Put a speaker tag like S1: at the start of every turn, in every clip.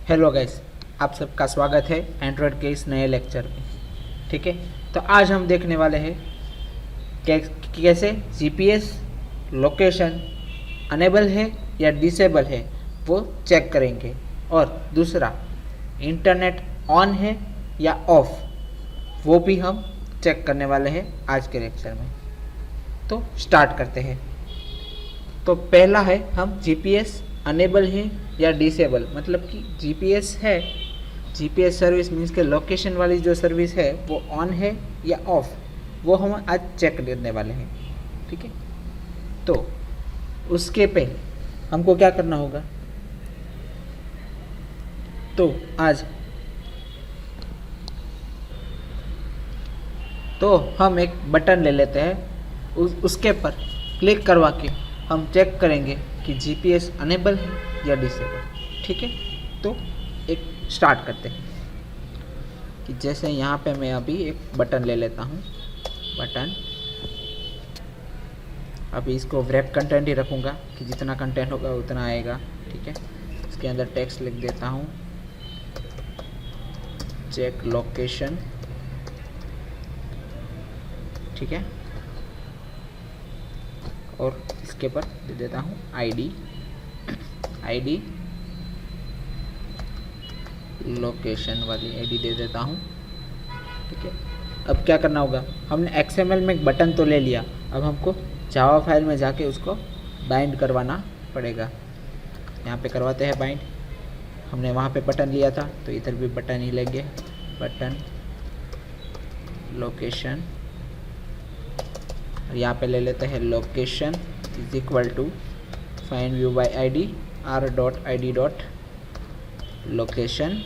S1: Hello guys, आप सबका स्वागत है एंड्रॉयड के इस नए लेक्चर में। ठीक है, तो आज हम देखने वाले हैं कैसे जीपीएस लोकेशन अनेबल है या डिसेबल है वो चेक करेंगे, और दूसरा इंटरनेट ऑन है या ऑफ वो भी हम चेक करने वाले हैं आज के लेक्चर में। तो स्टार्ट करते हैं। तो पहला है हम जीपीएस अनेबल है या डिसेबल, मतलब कि जीपीएस है, जीपीएस सर्विस मीन्स के लोकेशन वाली जो सर्विस है वो ऑन है या ऑफ, वो हम आज चेक करने वाले हैं। ठीक है, तो उसके पे हमको क्या करना होगा, तो आज तो हम एक बटन ले लेते हैं, उसके पर क्लिक करवा के हम चेक करेंगे कि जीपीएस अनेबल है या डिसेबल। ठीक है, तो एक स्टार्ट करते हैं कि जैसे यहाँ पे मैं अभी एक बटन ले लेता हूँ, बटन। अभी इसको wrap कंटेंट ही रखूँगा कि जितना कंटेंट होगा उतना आएगा। ठीक है, इसके अंदर टेक्स्ट लिख देता हूँ, चेक लोकेशन। ठीक है, और इसके पर दे देता हूँ आईडी लोकेशन वाली आईडी दे देता हूँ। ठीक है, अब क्या करना होगा, हमने एक्सएमएल में एक बटन तो ले लिया, अब हमको जावा फाइल में जाके उसको बाइंड करवाना पड़ेगा। यहाँ पे करवाते हैं बाइंड। हमने वहाँ पे बटन लिया था तो इधर भी बटन ही लेंगे, बटन लोकेशन, और यहाँ पे ले लेते हैं location is equal to find view by ID r.id. Location.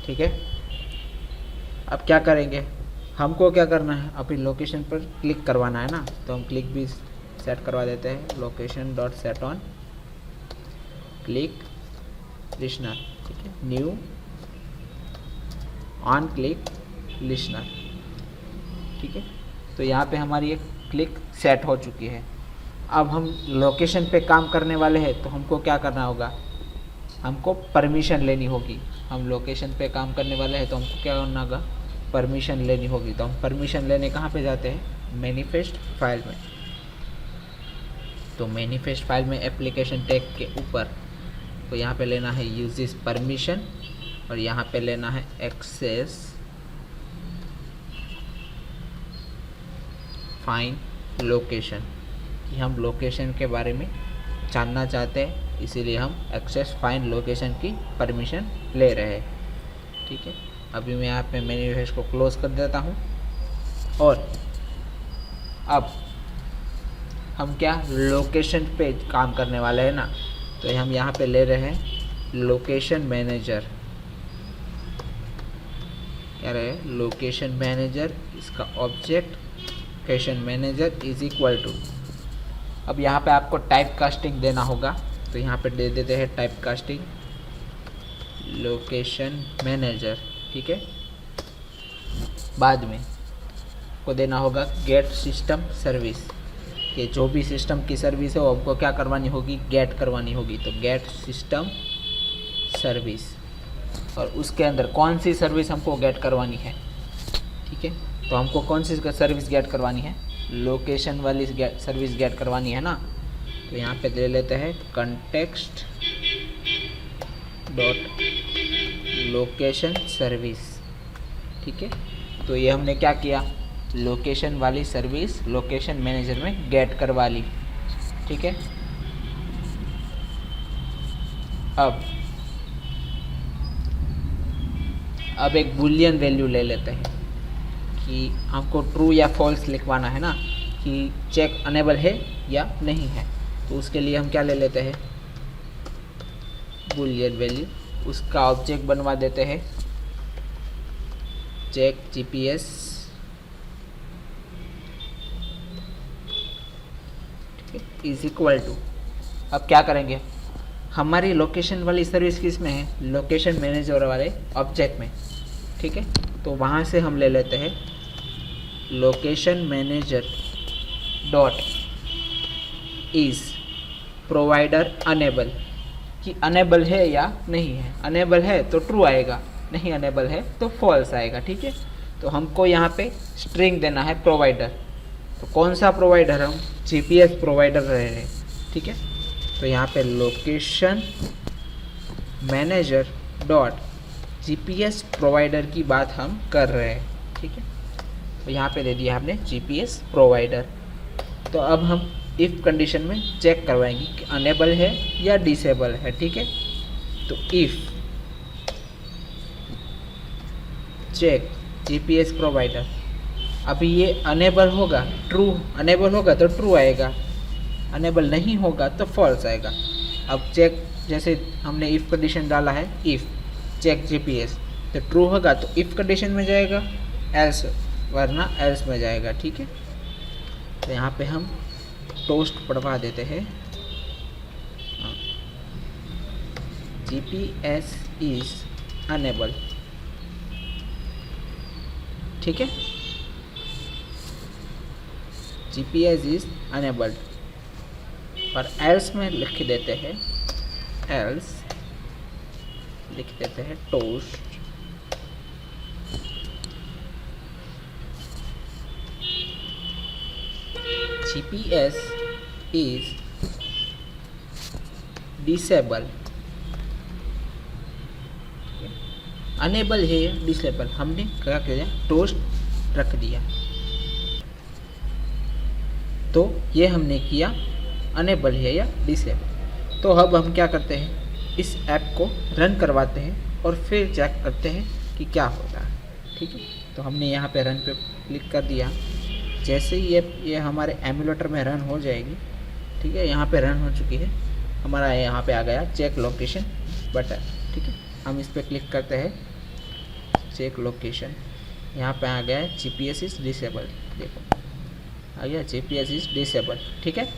S1: ठीक है, अब क्या करेंगे, हमको क्या करना है, अभी लोकेशन पर क्लिक करवाना है ना, तो हम क्लिक भी सेट करवा देते हैं, location dot set on click listener. ठीक है, न्यू ऑन क्लिक लिसनर। ठीक है, तो यहाँ पे हमारी एक क्लिक सेट हो चुकी है। अब हम लोकेशन पे काम करने वाले हैं तो हमको क्या करना होगा, हमको परमिशन लेनी होगी। हम लोकेशन पे काम करने वाले हैं तो हमको क्या करना होगा, परमिशन लेनी होगी। तो हम परमिशन लेने कहाँ पे जाते हैं, मैनिफेस्ट फाइल में। तो मैनिफेस्ट फाइल में एप्लीकेशन टैग के ऊपर, तो यहाँ पे लेना है यूजेस परमिशन, और यहाँ पे लेना है एक्सेस फाइंड लोकेशन, कि हम लोकेशन के बारे में जानना चाहते हैं, इसीलिए हम एक्सेस फाइंड लोकेशन की परमिशन ले रहे हैं। ठीक है, अभी मैं यहाँ पे मैनिफेस्ट को क्लोज कर देता हूँ, और अब हम क्या लोकेशन पे काम करने वाले हैं ना, तो हम यहाँ पे ले रहे हैं लोकेशन मैनेजर। क्या रहे, लोकेशन मैनेजर, इसका object location manager is equal to, अब यहाँ पे आपको टाइप कास्टिंग देना होगा, तो यहाँ पे दे देते हैं टाइप कास्टिंग लोकेशन मैनेजर। ठीक है, बाद में को देना होगा गेट सिस्टम सर्विस, कि जो भी सिस्टम की सर्विस है वो आपको क्या करवानी होगी, गेट करवानी होगी। तो गेट सिस्टम सर्विस, और उसके अंदर कौन सी सर्विस हमको गेट करवानी है। ठीक है, तो हमको कौन सी सर्विस गेट करवानी है, लोकेशन वाली सर्विस गेट करवानी है ना। तो यहाँ पे दे लेते हैं कंटेक्स्ट डॉट लोकेशन सर्विस। ठीक है, तो ये हमने क्या किया, लोकेशन वाली सर्विस लोकेशन मैनेजर में गेट करवा ली। ठीक है, अब एक बूलियन वैल्यू ले लेते हैं कि हमको ट्रू या फॉल्स लिखवाना है ना, कि चेक अनेबल है या नहीं है। तो उसके लिए हम क्या ले लेते हैं, बूलियन वैल्यू, उसका ऑब्जेक्ट बनवा देते हैं check GPS is equal to, अब क्या करेंगे, हमारी लोकेशन वाली सर्विस किस में है, लोकेशन मैनेजर वाले ऑब्जेक्ट में। ठीक है, तो वहाँ से हम ले लेते हैं location manager dot is provider enable, कि अनेबल है या नहीं है। अनेबल है तो ट्रू आएगा, नहीं अनेबल है तो फॉल्स आएगा। ठीक है, तो हमको यहाँ पे स्ट्रिंग देना है प्रोवाइडर। तो कौन सा प्रोवाइडर, हम जीपीएस प्रोवाइडर रहे हैं। ठीक है, तो यहाँ पे location manager dot GPS provider की बात हम कर रहे हैं। ठीक है, तो यहाँ पे दे दिया हमने जीपीएस प्रोवाइडर। तो अब हम इफ़ कंडीशन में चेक करवाएंगे कि अनेबल है या डिसेबल है। ठीक है, तो इफ़ चेक जीपीएस प्रोवाइडर, अभी ये अनेबल होगा ट्रू, अनेबल होगा तो ट्रू आएगा, अनेबल नहीं होगा तो फॉल्स आएगा। अब चेक, जैसे हमने इफ़ कंडीशन डाला है, इफ़ चेक जीपीएस, तो ट्रू होगा तो इफ़ कंडीशन में जाएगा, एल्स वरना एल्स में जाएगा। ठीक है, तो यहाँ पे हम टोस्ट पढ़वा देते हैं। GPS is enable. ठीक है, जीपीएस इज अनेबल्ड, और एल्स में लिख देते हैं, एल्स लिख देते हैं toast GPS is disable. Enable है या डिसेबल, हमने क्या किया, टोस्ट रख दिया। तो ये हमने किया अनेबल है या डिसेबल। तो अब हम क्या करते हैं, इस ऐप को रन करवाते हैं और फिर चेक करते हैं कि क्या होता है। ठीक है, तो हमने यहाँ पे रन पे क्लिक कर दिया। जैसे ही ये हमारे एमुलेटर में रन हो जाएगी। ठीक है, यहाँ पे रन हो चुकी है, हमारा यहाँ पे आ गया चेक लोकेशन बटन। ठीक है, हम इस पर क्लिक करते हैं, चेक लोकेशन, यहाँ पे आ गया है जीपीएस इज डिसेबल। देखो आ गया जीपीएस इज डिसेबल। ठीक है,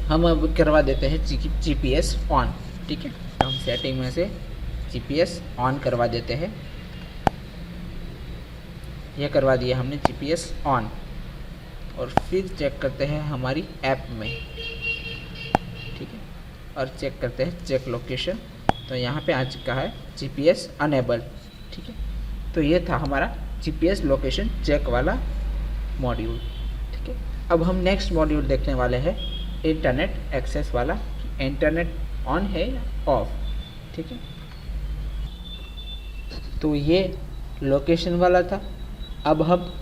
S1: हम अब करवा देते हैं जीपीएस ऑन। ठीक है, हम सेटिंग में से जीपीएस ऑन करवा देते हैं। यह करवा दिया हमने जीपीएस ऑन, और फिर चेक करते हैं हमारी ऐप में। ठीक है, और चेक करते हैं चेक लोकेशन, तो यहाँ पे आ चुका है जीपीएस अनेबल्ड। ठीक है, तो ये था हमारा जीपीएस लोकेशन चेक वाला मॉड्यूल। ठीक है, अब हम नेक्स्ट मॉड्यूल देखने वाले हैं इंटरनेट एक्सेस वाला, इंटरनेट ऑन है या ऑफ। ठीक है, तो ये लोकेशन वाला था। अब हम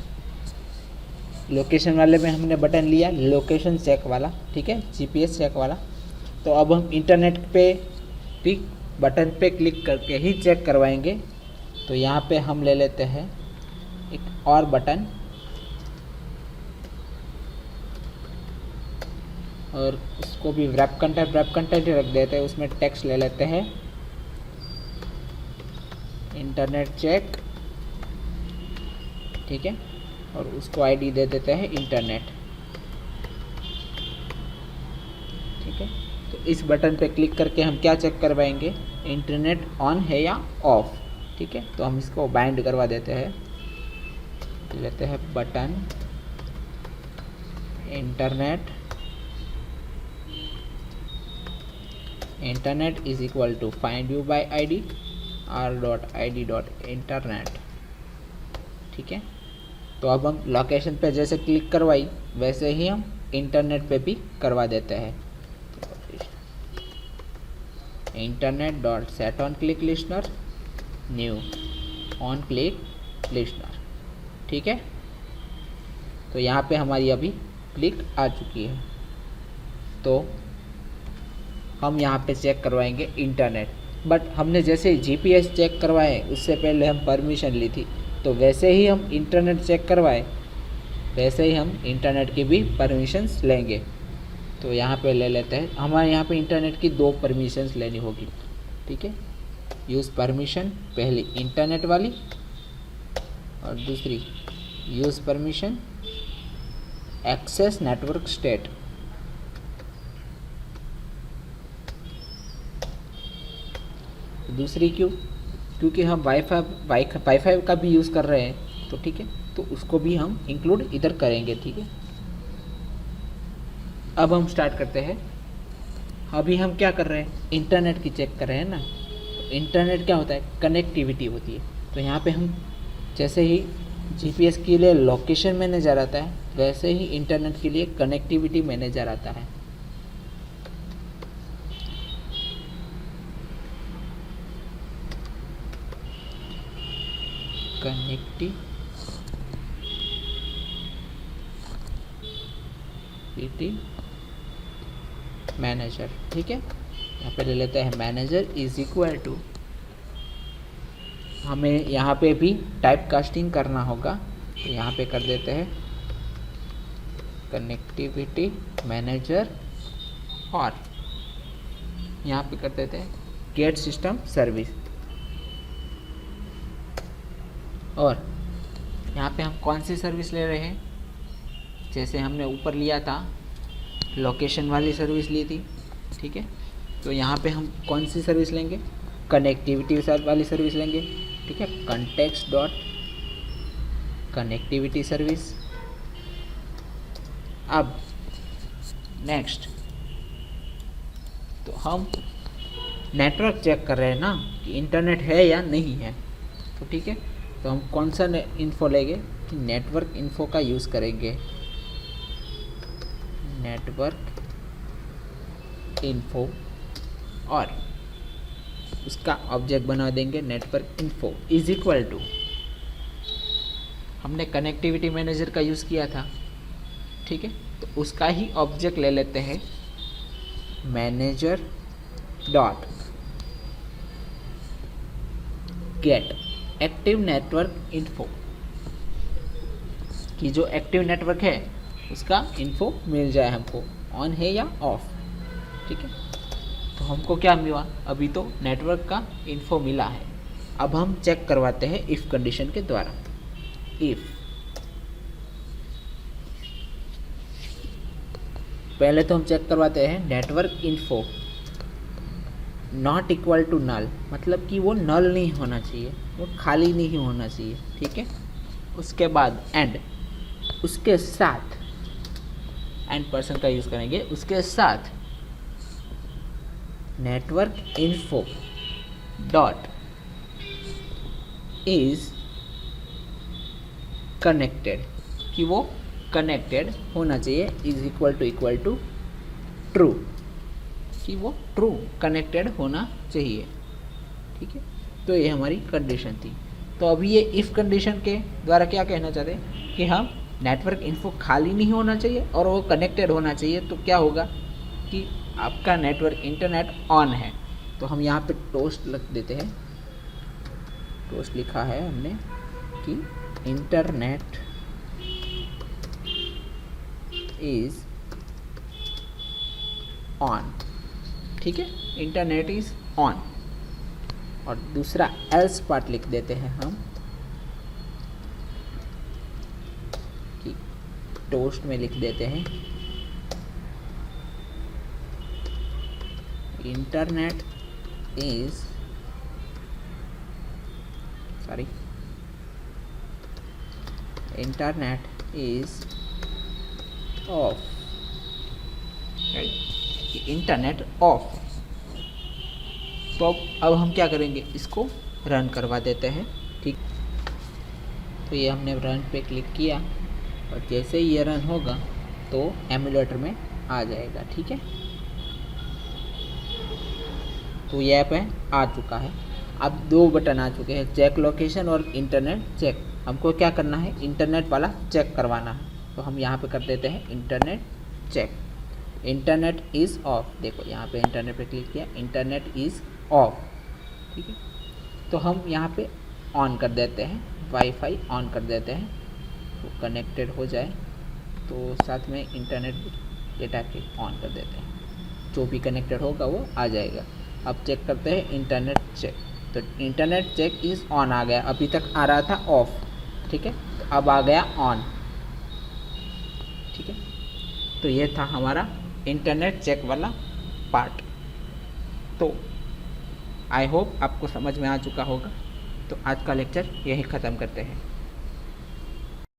S1: लोकेशन वाले में हमने बटन लिया लोकेशन चेक वाला। ठीक है, जीपीएस चेक वाला। तो अब हम इंटरनेट पे भी बटन पे क्लिक करके ही चेक करवाएंगे। तो यहाँ पे हम ले लेते हैं एक और बटन, और उसको भी रैप कंटेंट ही रख देते हैं। उसमें टेक्स्ट ले लेते हैं इंटरनेट चेक। ठीक है, और उसको आईडी दे देते हैं इंटरनेट। ठीक है, तो इस बटन पे क्लिक करके हम क्या चेक करवाएंगे, इंटरनेट ऑन है या ऑफ। ठीक है, तो हम इसको बाइंड करवा देते हैं, लेते हैं button internet is equal to find view by ID r.id.internet। ठीक है, तो अब हम लोकेशन पे जैसे क्लिक करवाई वैसे ही हम इंटरनेट पे भी करवा देते हैं। Internet dot set on click listener new on click listener. ठीक है, तो यहाँ पे हमारी अभी क्लिक आ चुकी है। तो हम यहाँ पे चेक करवाएंगे इंटरनेट, बट हमने जैसे जीपीएस चेक करवाए उससे पहले हम परमिशन ली थी, तो वैसे ही हम इंटरनेट चेक करवाए वैसे ही हम इंटरनेट की भी परमिशंस लेंगे। तो यहाँ पे ले लेते हैं, हमारे यहाँ पे इंटरनेट की 2 परमिशंस लेनी होगी। ठीक है, यूज़ परमिशन, पहली इंटरनेट वाली और दूसरी use permission access network state. दूसरी क्यों, क्योंकि हम वाईफाई का भी यूज़ कर रहे हैं। तो ठीक है, तो उसको भी हम इंक्लूड इधर करेंगे। ठीक है, अब हम स्टार्ट करते हैं। अभी हम क्या कर रहे हैं, इंटरनेट की चेक कर रहे हैं ना। तो इंटरनेट क्या होता है, कनेक्टिविटी होती है। तो यहाँ पे हम जैसे ही जीपीएस के लिए लोकेशन मैनेजर आता है, वैसे ही इंटरनेट के लिए कनेक्टिविटी मैनेजर आता है। कनेक्टिविटी मैनेजर, ठीक है। यहाँ पे ले लेते हैं मैनेजर इज इक्वल टू, हमें यहाँ पे भी टाइप कास्टिंग करना होगा, तो यहाँ पे कर देते हैं कनेक्टिविटी मैनेजर, और यहाँ पे कर देते हैं गेट सिस्टम सर्विस। और यहाँ पे हम कौन सी सर्विस ले रहे हैं, जैसे हमने ऊपर लिया था लोकेशन वाली सर्विस ली थी, ठीक है। तो यहाँ पे हम कौन सी सर्विस लेंगे, कनेक्टिविटी वाली सर्विस लेंगे, ठीक है। Context dot connectivity service. अब नेक्स्ट, तो हम नेटवर्क चेक कर रहे हैं ना कि इंटरनेट है या नहीं है, तो ठीक है। तो हम कौन सा इन्फो लेंगे, कि नेटवर्क इन्फो का यूज़ करेंगे। नेटवर्क इन्फो, और उसका ऑब्जेक्ट बना देंगे network info is equal to, हमने कनेक्टिविटी मैनेजर का यूज़ किया था, ठीक है। तो उसका ही ऑब्जेक्ट ले लेते हैं, manager dot gate active network info, कि जो एक्टिव नेटवर्क है उसका इन्फो मिल जाए हमको, ऑन है या ऑफ, ठीक है। तो हमको क्या मिला, अभी तो नेटवर्क का इन्फो मिला है। अब हम चेक करवाते हैं इफ़ कंडीशन के द्वारा। इफ़, पहले तो हम चेक करवाते हैं network info not equal to null, मतलब कि वो नल नहीं होना चाहिए, वो खाली नहीं होना चाहिए, ठीक है। उसके बाद एंड, उसके साथ एंड पर्सन का यूज़ करेंगे, उसके साथ network info dot is connected, कि वो कनेक्टेड होना चाहिए, इज इक्वल टू ट्रू, कि वो ट्रू कनेक्टेड होना चाहिए, ठीक है। तो ये हमारी कंडीशन थी। तो अभी ये इफ़ कंडीशन के द्वारा क्या कहना चाहते हैं, कि हम नेटवर्क इन्फो खाली नहीं होना चाहिए और वो कनेक्टेड होना चाहिए। तो क्या होगा कि आपका नेटवर्क इंटरनेट ऑन है, तो हम यहाँ पे टोस्ट लिख देते हैं। टोस्ट लिखा है हमने कि इंटरनेट इज ऑन, ठीक है, इंटरनेट इज ऑन। और दूसरा एल्स पार्ट लिख देते हैं हम, कि टोस्ट में लिख देते हैं internet is of, internet of. तो अब हम क्या करेंगे, इसको रन करवा देते हैं, ठीक। तो ये हमने रन पे क्लिक किया, और जैसे ही ये रन होगा तो एमुलेटर में आ जाएगा, ठीक है। तो ये ऐप है आ चुका है। अब दो बटन आ चुके हैं, चेक लोकेशन और इंटरनेट चेक। हमको क्या करना है, इंटरनेट वाला चेक करवाना है। तो हम यहाँ पे कर देते हैं internet check. Internet is off, देखो यहाँ पे इंटरनेट पे क्लिक किया, इंटरनेट इज़ ऑफ, ठीक है। तो हम यहाँ पे ऑन कर देते हैं, वाईफाई ऑन कर देते हैं, तो कनेक्टेड हो जाए। तो साथ में इंटरनेट डेटा के ऑन कर देते हैं, जो भी कनेक्टेड होगा वो आ जाएगा। अब चेक करते हैं इंटरनेट चेक। तो इंटरनेट चेक इज़ ऑन आ गया, अभी तक आ रहा था ऑफ, ठीक है। तो अब आ गया ऑन, ठीक है। तो ये था हमारा इंटरनेट चेक वाला पार्ट। तो आई होप आपको समझ में आ चुका होगा। तो आज का लेक्चर यही ख़त्म करते हैं।